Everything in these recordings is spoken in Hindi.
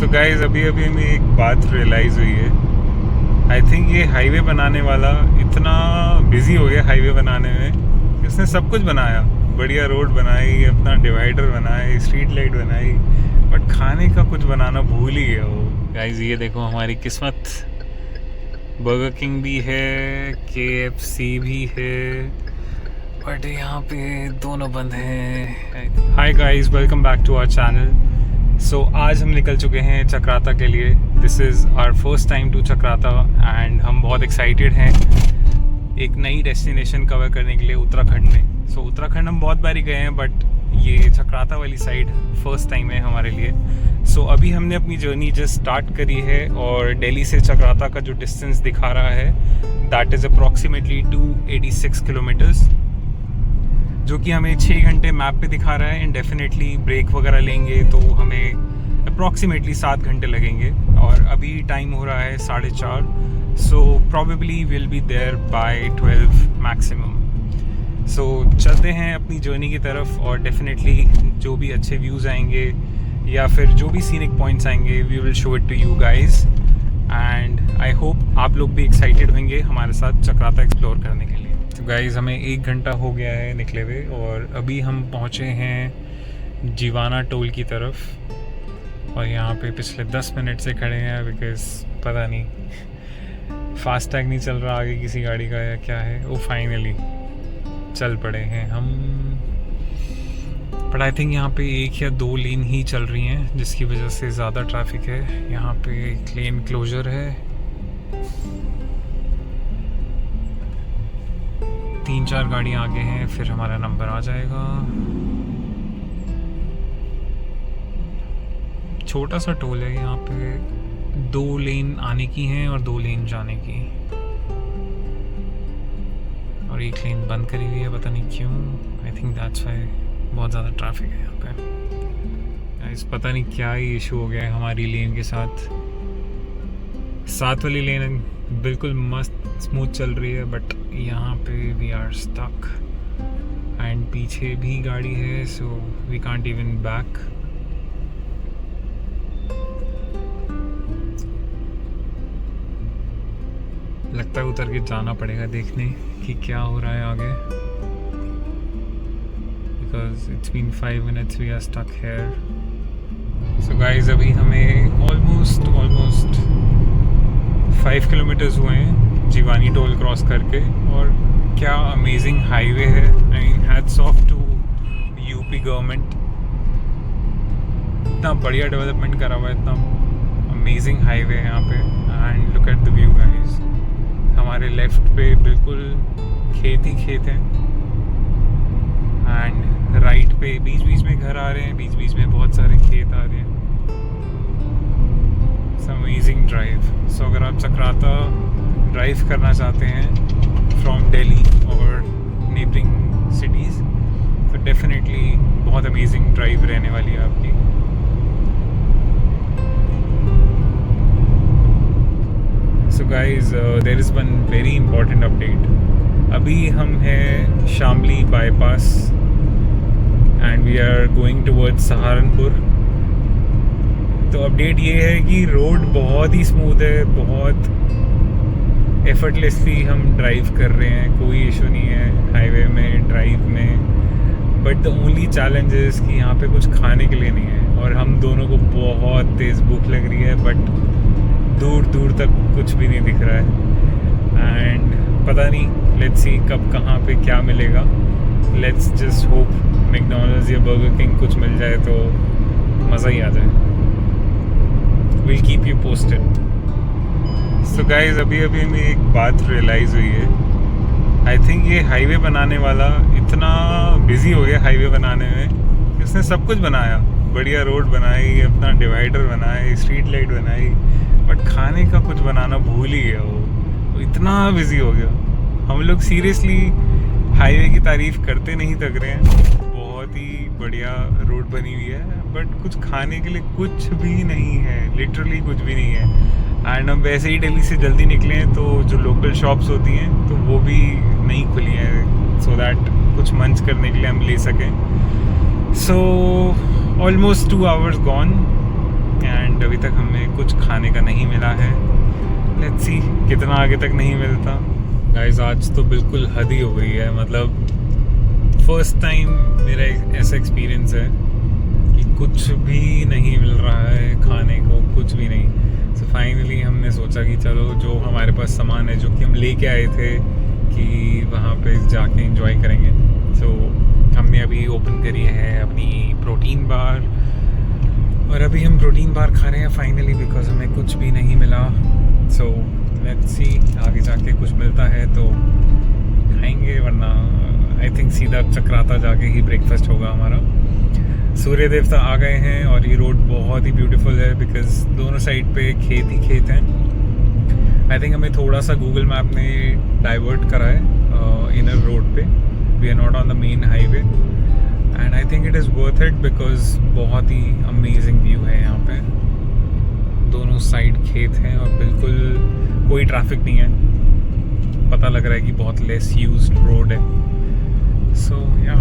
सो गाइज अभी हमें एक बात रियलाइज़ हुई है। आई थिंक ये हाईवे बनाने वाला इतना बिजी हो गया हाईवे बनाने में कि उसने सब कुछ बनाया, बढ़िया रोड बनाई, अपना डिवाइडर बनाई, स्ट्रीट लाइट बनाई, बट खाने का कुछ बनाना भूल ही गया वो। गाइज ये देखो हमारी किस्मत, बर्गर किंग भी है, KFC भी है, बट यहाँ पे दोनों बंद हैं। Hi guys, welcome back to our channel. So आज हम निकल चुके हैं चक्राता के लिए। This is our first time to Chakrata and हम बहुत एक्साइटेड हैं एक नई डेस्टिनेशन कवर करने के लिए उत्तराखंड में। सो उत्तराखंड हम बहुत बारी गए हैं, बट ये चक्राता वाली साइड फर्स्ट टाइम है हमारे लिए। सो अभी हमने अपनी जर्नी जस्ट स्टार्ट करी है और दिल्ली से चक्राता का जो डिस्टेंस दिखा रहा है दैट इज़ अप्रॉक्सीमेटली 286 किलोमीटर्स, जो कि हमें 6 घंटे मैप पे दिखा रहा है। एंड डेफिनेटली ब्रेक वगैरह लेंगे तो हमें अप्रॉक्सीमेटली 7 घंटे लगेंगे और अभी टाइम हो रहा है 4:30। So probably will be there by 12 maximum. So चलते हैं अपनी जर्नी की तरफ और डेफिनेटली जो भी अच्छे व्यूज़ आएंगे या फिर जो भी सीनिक पॉइंट्स आएंगे we will show it to you guys. And I hope आप लोग भी एक्साइटेड होंगे हमारे साथ चक्राता एक्सप्लोर करने के लिए। तो गाइज़ हमें 1 घंटा हो गया है निकले हुए और अभी हम पहुँचे हैं जीवाना टोल की तरफ। और यहाँ पे पिछले 10 मिनट से खड़े हैं बिकॉज पता नहीं फास्टैग नहीं चल रहा आगे किसी गाड़ी का या क्या है। वो फाइनली चल पड़े हैं हम, बट आई थिंक यहाँ पे 1 या 2 लेन ही चल रही हैं जिसकी वजह से ज़्यादा ट्रैफिक है। यहाँ पे एक लेन क्लोजर है, 3-4 गाड़ियाँ आगे हैं, फिर हमारा नंबर आ जाएगा। छोटा सा टोल है यहाँ पे, 2 लेन आने की हैं और 2 लेन जाने की, और 1 लेन बंद करी हुई है, पता नहीं क्यों। आई थिंक दैट्स व्हाई बहुत ज़्यादा ट्रैफिक है यहाँ पे। इस पता नहीं क्या ही इशू हो गया है हमारी लेन के साथ। साथ वाली लेन बिल्कुल मस्त स्मूथ चल रही है, बट यहाँ पे वी आर स्टक एंड पीछे भी गाड़ी है, so we can't even back. लगता है उतर के जाना पड़ेगा देखने कि क्या हो रहा है आगे, because it's been 5 minutes we are stuck here. So guys अभी हमें ऑलमोस्ट 5 किलोमीटर्स हुए हैं जीवानी टोल क्रॉस करके, और क्या अमेजिंग हाईवे है। I mean hats off to UP government, इतना बढ़िया डेवलपमेंट करा हुआ है, इतना अमेजिंग हाईवे है यहाँ पे। And look at the view guys, हमारे लेफ्ट पे बिल्कुल खेत ही खेत है एंड राइट पे बीच बीच में घर आ रहे हैं, बीच बीच में बहुत सारे खेत आ रहे हैं। Amazing drive. सो अगर आप चक्राता ड्राइव करना चाहते हैं फ्रॉम दिल्ली और नेबरिंग सिटीज़ तो डेफिनेटली बहुत अमेजिंग ड्राइव रहने वाली है आपकी। So guys there is one very important update. अभी हम हैं Shamli bypass and we are going towards Saharanpur. तो अपडेट ये है कि रोड बहुत ही स्मूथ है, बहुत एफर्टलेसली हम ड्राइव कर रहे हैं, कोई इशू नहीं है हाईवे में ड्राइव में। But the only challenge is कि यहाँ पे कुछ खाने के लिए नहीं है और हम दोनों को बहुत तेज़ भूख लग रही है, बट दूर दूर तक कुछ भी नहीं दिख रहा है। एंड पता नहीं, लेट्स सी कब कहाँ पे क्या मिलेगा। लेट्स जस्ट होप मैकडॉनल्ड्स या बर्गर किंग कुछ मिल जाए तो मज़ा ही आ जाए। Will keep you posted. So guys अभी हमें एक बात रियलाइज़ हुई है। आई थिंक ये हाईवे बनाने वाला इतना बिजी हो गया हाईवे बनाने में कि उसने सब कुछ बनाया, बढ़िया रोड बनाई, अपना डिवाइडर बनाए, स्ट्रीट लाइट बनाई, बट खाने का कुछ बनाना भूल ही गया वो इतना बिजी हो गया। हम लोग सीरियसली हाईवे की तारीफ करते नहीं थक रहे हैं, बहुत ही बढ़िया रोड बनी हुई है, बट कुछ खाने के लिए कुछ भी नहीं है, लिटरली कुछ भी नहीं है। एंड हम वैसे ही दिल्ली से जल्दी निकले हैं तो जो लोकल शॉप्स होती हैं तो वो भी नहीं खुली हैं, सो दैट कुछ मंच करने के लिए हम ले सकें। So almost 2 hours gone and अभी तक हमें कुछ खाने का नहीं मिला है। लेट्स सी कितना आगे तक नहीं मिलता। गाइस आज तो बिल्कुल हद ही हो गई है, मतलब फर्स्ट टाइम मेरा ऐसा एक्सपीरियंस है कि कुछ भी नहीं मिल रहा है खाने को, कुछ भी नहीं। सो फाइनली हमने सोचा कि चलो जो हमारे पास सामान है, जो कि हम लेके आए थे कि वहाँ पे जाके एंजॉय करेंगे। सो हमने अभी ओपन करी है अपनी प्रोटीन बार, और अभी हम प्रोटीन बार खा रहे हैं फाइनली, बिकॉज हमें कुछ भी नहीं मिला। सो लेट्स सी आगे जाके कुछ मिलता है तो खाएंगे, वरना आई थिंक सीधा चक्राता जाके ही ब्रेकफास्ट होगा हमारा। सूर्य देवता आ गए हैं और ये रोड बहुत ही ब्यूटीफुल है बिकॉज दोनों साइड पे खेत ही खेत हैं। आई थिंक हमें थोड़ा सा गूगल मैप ने डाइवर्ट करा है इनर रोड पे। We are not on the main highway and I think it is worth it because बहुत ही अमेजिंग व्यू है यहाँ पे। दोनों साइड खेत हैं और बिल्कुल कोई ट्रैफिक नहीं है। पता लग रहा है कि बहुत लेस यूज्ड रोड है। सो या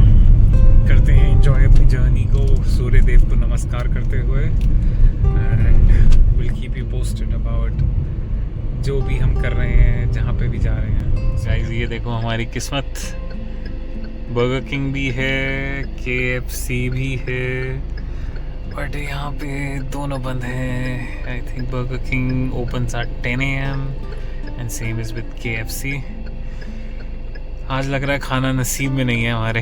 करते हैं एंजॉय अपनी जर्नी को, सूर्य देव को नमस्कार करते हुए, and will keep you posted about जो भी हम कर रहे हैं, जहाँ पे भी जा रहे हैं। गाइस ये देखो हमारी किस्मत, बर्गर किंग भी है, KFC भी है, बट यहाँ पे दोनों बंद हैं। I think burger king opens at 10 AM and same is with KFC। आज लग रहा है खाना नसीब में नहीं है हमारे।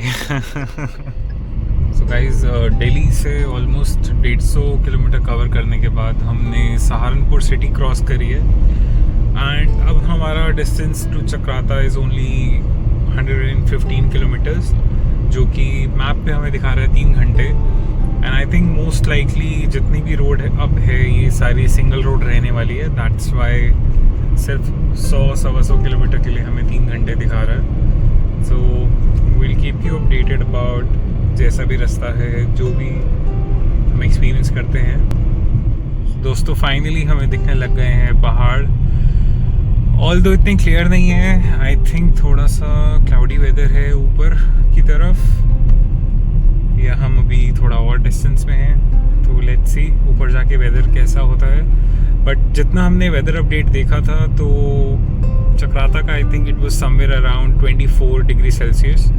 सो गाइस दिल्ली से ऑलमोस्ट 150 किलोमीटर कवर करने के बाद हमने सहारनपुर सिटी क्रॉस करी है, एंड अब हमारा distance to Chakrata is only 115 kilometres, जो कि मैप पे हमें दिखा रहा है 3 घंटे। And I think most likely जितनी भी रोड है अब है ये सारी सिंगल रोड रहने वाली है। दैट्स वाई सिर्फ 100-125 किलोमीटर के लिए हमें 3 घंटे दिखा रहा है। So will keep you updated about जैसा भी रास्ता है, जो भी हम एक्सपीरियंस करते हैं। दोस्तों फाइनली हमें दिखने लग गए हैं पहाड़, ऑल दो इतने क्लियर नहीं है। आई थिंक थोड़ा सा क्लाउडी वेदर है ऊपर की तरफ, या हम अभी थोड़ा और डिस्टेंस में हैं, तो लेट्स सी ऊपर जाके वेदर कैसा होता है। बट जितना हमने वेदर अपडेट देखा था तो चक्राता का आई think it was somewhere around 24 degree Celsius,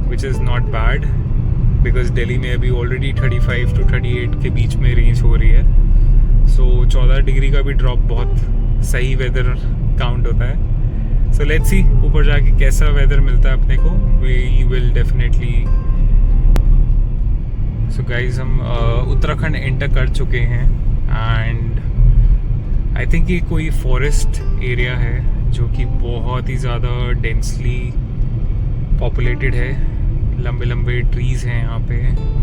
which is not bad because Delhi में अभी ऑलरेडी 35 to 38 के बीच में रेंज हो रही है। सो 14 डिग्री का भी ड्रॉप बहुत सही वेदर काउंट होता है। सो लेट्स सी ऊपर जाके कैसा वेदर मिलता है अपने को, we will definitely. So guys हम उत्तराखंड एंटर कर चुके हैं, एंड आई थिंक ये कोई फॉरेस्ट एरिया है जो कि बहुत ही ज़्यादा डेंसली पॉपुलेटेड है। लंबे लंबे ट्रीज़ हैं यहाँ पे,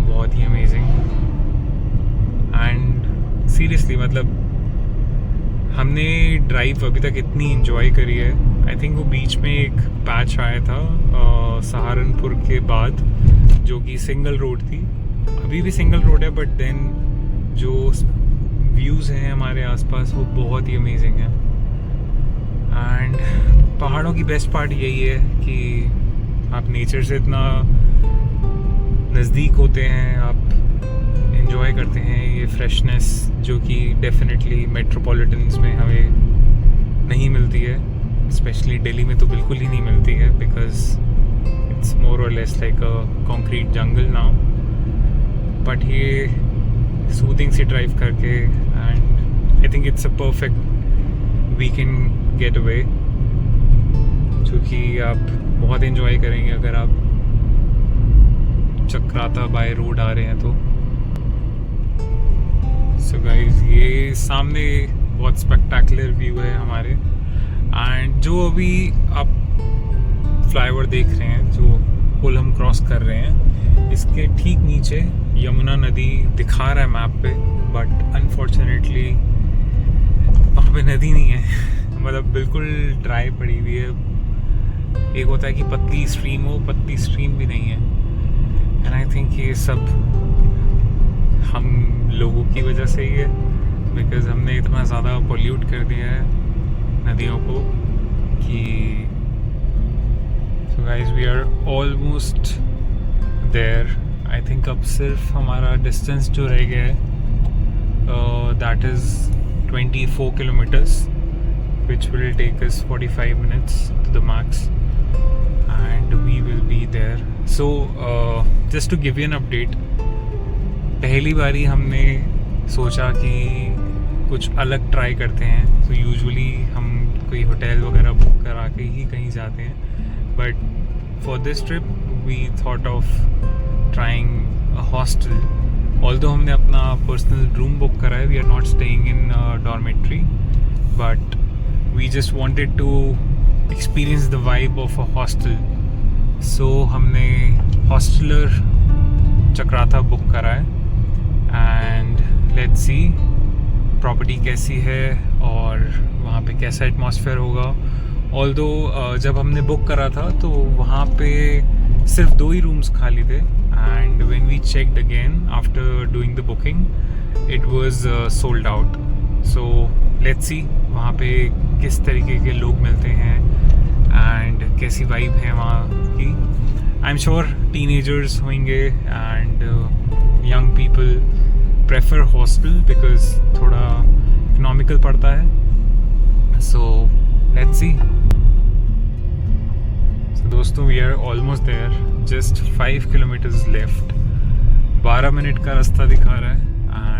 बहुत ही अमेजिंग। एंड सीरियसली मतलब हमने ड्राइव अभी तक इतनी इन्जॉय करी है। आई थिंक वो बीच में एक पैच आया था सहारनपुर के बाद, जो कि सिंगल रोड थी। अभी भी सिंगल रोड है, बट देन जो व्यूज़ हैं हमारे आसपास वो बहुत ही अमेजिंग है। एंड पहाड़ों की बेस्ट पार्ट यही है कि आप नेचर से इतना नज़दीक होते हैं, आप एंजॉय करते हैं ये फ्रेशनेस, जो कि डेफिनेटली मेट्रोपॉलिटन्स में हमें नहीं मिलती है। स्पेशली दिल्ली में तो बिल्कुल ही नहीं मिलती है, बिकॉज इट्स मोर और less like a concrete jungle now. But ये सूदिंग से ड्राइव करके, and I think it's a perfect weekend get away, जो कि आप बहुत एंजॉय करेंगे अगर आप चक्राता बाय रोड आ रहे हैं तो। सो गाइस ये सामने बहुत स्पेक्टेकुलर व्यू है हमारे, एंड जो अभी आप फ्लाईओवर देख रहे हैं, जो पुल हम क्रॉस कर रहे हैं, इसके ठीक नीचे यमुना नदी दिखा रहा है मैप पे, बट अनफॉर्चुनेटली वहाँ पे नदी नहीं है। मतलब बिल्कुल ड्राई पड़ी हुई है। एक होता है कि पतली स्ट्रीम हो, पतली स्ट्रीम भी नहीं है। एंड आई थिंक ये सब हम लोगों की वजह से ही है, बिकॉज हमने इतना ज़्यादा पोल्यूट कर दिया है नदियों को कि so guys we are almost there. I think अब सिर्फ हमारा डिस्टेंस जो रह गया है that is 24 kilometers, which will take us 45 minutes to the max, and we will be there. So just to give you an update, पहली बारी हमने सोचा कि कुछ अलग ट्राई करते हैं. So usually हम कोई होटल वगैरह बुक करा के ही कहीं जाते हैं, but for this trip we thought of trying a hostel. Although हमने अपना पर्सनल रूम बुक करा है, we are not staying in a dormitory, but we just wanted to experience the vibe of a hostel. So हमने हॉस्टलर चक्राता बुक करा है, and let's see प्रॉपर्टी कैसी है और वहाँ पे कैसा एटमॉस्फेयर होगा. ऑल्दो जब हमने बुक करा था तो वहाँ पे सिर्फ 2 ही रूम्स खाली थे, and when we checked again after doing the booking it was sold out. So let's see वहाँ पे किस तरीके के लोग मिलते हैं एंड कैसी वाइब है वहाँ की. आई एम श्योर टीनेजर्स होंगे and young people prefer hostel because थोड़ा इकोनॉमिकल पड़ता है. So let's see. सो दोस्तों, we are almost there, just 5 kilometres left. 12 minute का रास्ता दिखा रहा है,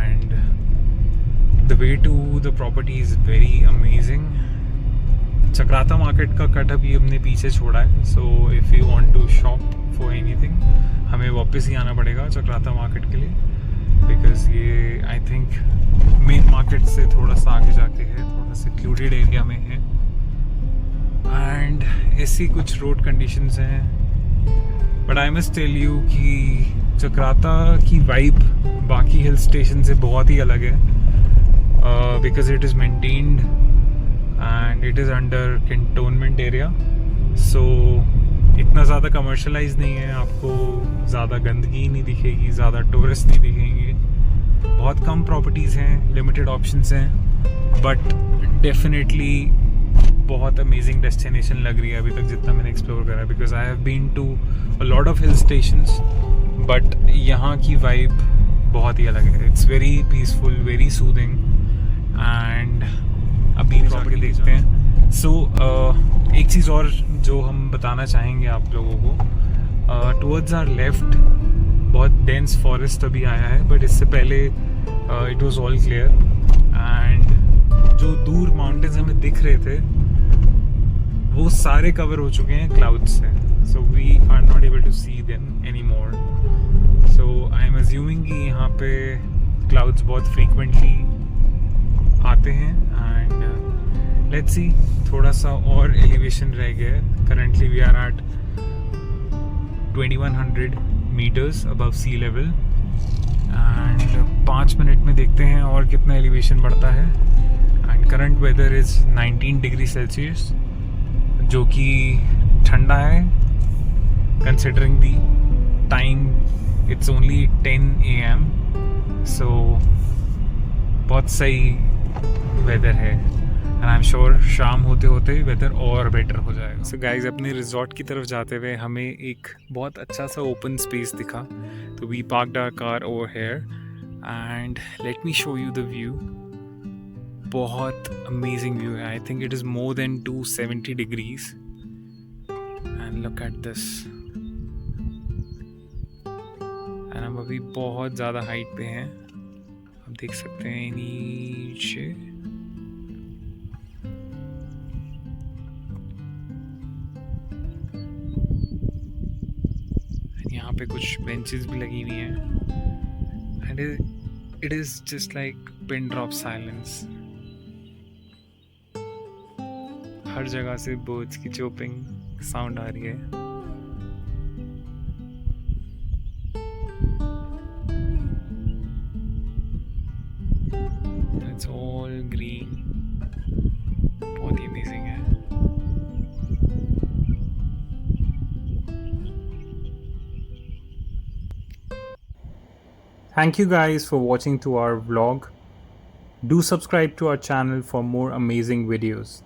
and the way to the property is very amazing. Chakrata market का कट अभी हमने पीछे छोड़ा है. So if you want to shop for anything, हमें वापस ही आना पड़ेगा चक्राता मार्केट के लिए, बिकॉज ये आई थिंक मेन मार्केट से थोड़ा सा आगे जाके है, थोड़ा सिक्योर्ड एरिया में है, एंड ऐसी कुछ रोड कंडीशंस हैं. But I must tell you कि चक्राता की वाइब बाकी हिल स्टेशन से बहुत ही अलग है, because it is maintained and it is under cantonment area. So इतना ज़्यादा कमर्शलाइज नहीं है, आपको ज़्यादा गंदगी नहीं दिखेगी, ज़्यादा टूरिस्ट नहीं दिखेंगे, बहुत कम प्रॉपर्टीज़ हैं, लिमिटेड ऑप्शंस हैं, बट डेफिनेटली बहुत अमेजिंग डेस्टिनेशन लग रही है अभी तक जितना मैंने एक्सप्लोर करा. Because I have been to a lot of hill stations, but यहाँ की वाइब बहुत ही अलग है. It's very peaceful, very soothing, and अभी प्रॉपर्टी देखते हैं. सो एक चीज़ और जो हम बताना चाहेंगे आप लोगों को, टुवर्ड्स आवर लेफ्ट बहुत डेंस फॉरेस्ट अभी आया है, बट इससे पहले it was all clear, and जो दूर माउंटेन्स हमें दिख रहे थे वो सारे कवर हो चुके हैं क्लाउड्स से. So we are not able to see them any more. So I am assuming कि यहाँ पे क्लाउड्स बहुत फ्रीक्वेंटली आते हैं, एंड लेट्स सी थोड़ा सा और एलिवेशन रह गया है. Currently we are at 2100 metres above sea level, and 5 minute में देखते हैं और कितना एलिवेशन बढ़ता है. And current weather is 19 degree Celsius, जो कि ठंडा है considering the time. It's only 10 AM. सो बहुत सही वेदर है, एंड आई एम श्योर शाम होते होते वेदर और बेटर हो जाएगा. सो गाइज, अपने रिजॉर्ट की तरफ जाते हुए हमें एक बहुत अच्छा सा ओपन स्पेस दिखा, तो we parked our car over here, and let me show you the view. बहुत अमेजिंग व्यू है. I think it is more than 270 degrees, and look at this. And हम अभी बहुत ज़्यादा हाइट पे हैं, आप देख सकते हैं नीचे. यहाँ पे कुछ बेंचेस भी लगी हुई हैं, and it is just like pin drop silence. हर जगह से बर्ड्स की चोपिंग साउंड आ रही है. इट्स ऑल ग्रीन, बहुत ही अमेजिंग है. Thank you guys for watching to our vlog. Do subscribe to our channel for more amazing videos.